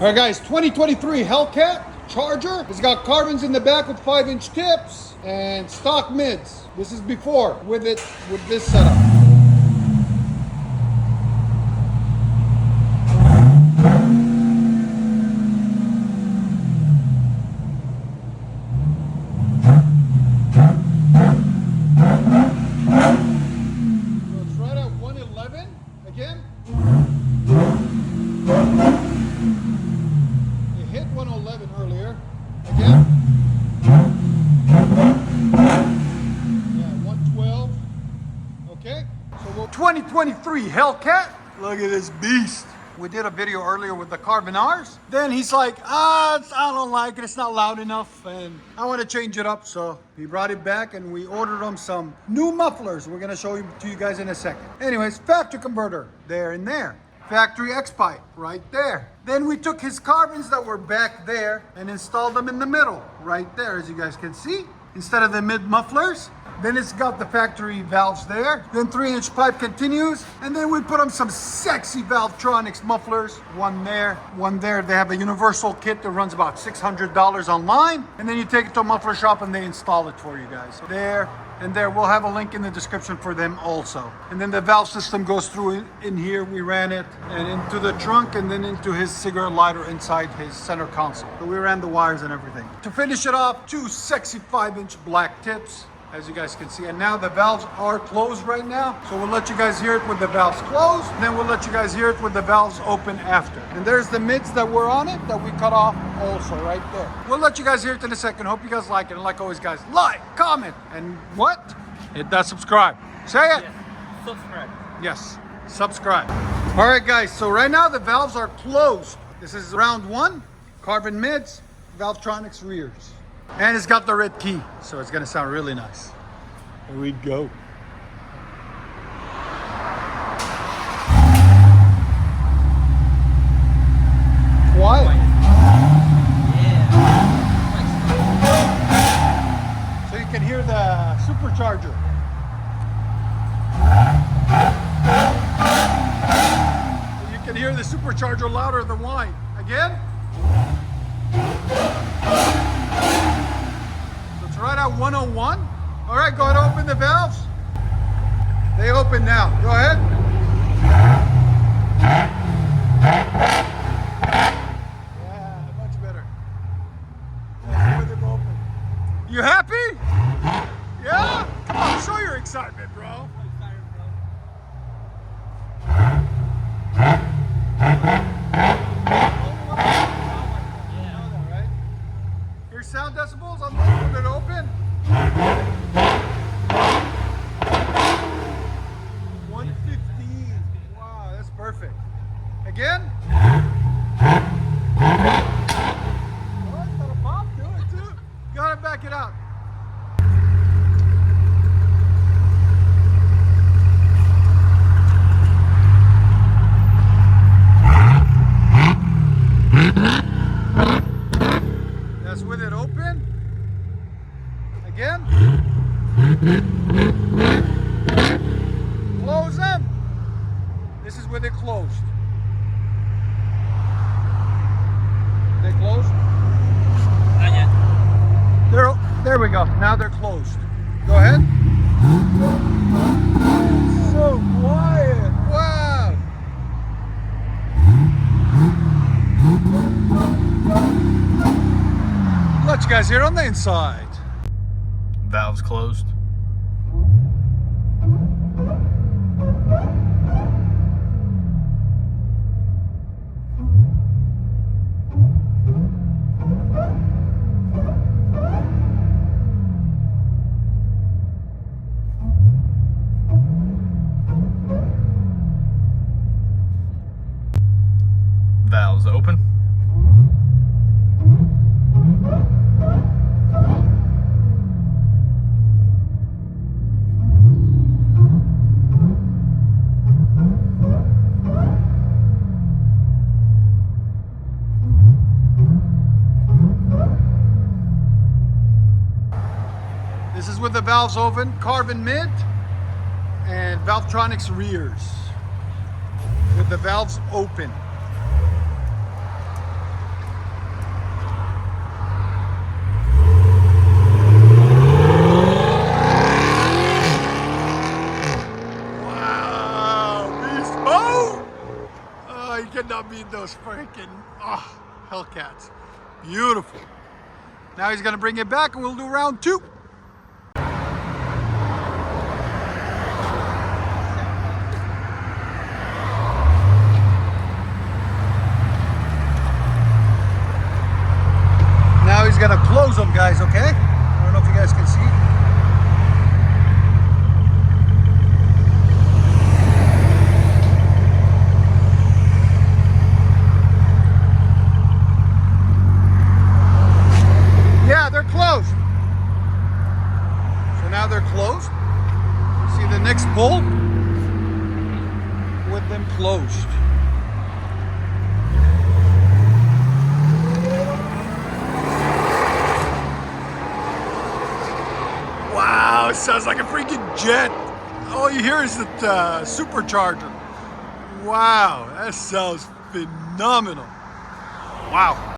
All right, guys, 2023 Hellcat Charger. It's got carbons in the back with 5-inch tips and stock mids. This is before with this setup. So it's right at 111 again. Hit 111 earlier. Again. Yeah, 112. Okay. So we'll 2023 Hellcat. Look at this beast. We did a video earlier with the Carven R's. Then he's like, I don't like it. It's not loud enough. And I want to change it up. So he brought it back and we ordered him some new mufflers. We're going to show to you guys in a second. Anyways, factory converter there and there. Factory X pipe right there. Then we took his carbons that were back there and installed them in the middle right there, as you guys can see, instead of the mid mufflers. Then it's got the factory valves there. Then 3-inch pipe continues. And then we put on some sexy Valvetronics mufflers. One there, one there. They have a universal kit that runs about $600 online. And then you take it to a muffler shop and they install it for you guys. So there and there. We'll have a link in the description for them also. And then the valve system goes through in here. We ran it and into the trunk and then into his cigarette lighter inside his center console. So we ran the wires and everything. To finish it off, 2 sexy 5-inch black tips, as you guys can see. And now the valves are closed right now. So we'll let you guys hear it with the valves closed. And then we'll let you guys hear it with the valves open after. And there's the mids that were on it that we cut off also right there. We'll let you guys hear it in a second. Hope you guys like it. And like always, guys, like, comment, and what? Hit that subscribe. Say it. Yes. Subscribe. Yes, subscribe. All right, guys. So right now the valves are closed. This is round 1, Carven mids, Valvetronics rears. And it's got the red key, so it's gonna sound really nice. Here we go. Quiet. Yeah. So you can hear the supercharger. You can hear the supercharger louder than whine. Again. Right at 101. All right, go ahead and open the valves. They open now. Go ahead. Yeah, much better. Let's see them open. You happy? Yeah? Come on, show your excitement, bro. Sound decibels on when it open. 115. Wow, that's perfect. Again. Oh, it's got a pop to it too. Gotta back it out. That's with it open. Again. Close them. This is with it closed. They closed? Not yet. There we go. Now they're closed. Go ahead. So quiet. Wow. Let you guys hear it on the inside. Valves closed. Valves open. This is with the valves open, Carven mid, and Valvetronics rears with the valves open. freaking, Hellcats. Beautiful. Now he's gonna bring it back and we'll do round 2. Now he's gonna close them, guys, okay? I don't know if you guys can see. Yeah, they're closed. So now they're closed. See the next pull with them closed. Wow, it sounds like a freaking jet. All you hear is the supercharger. Wow, that sounds phenomenal. Wow.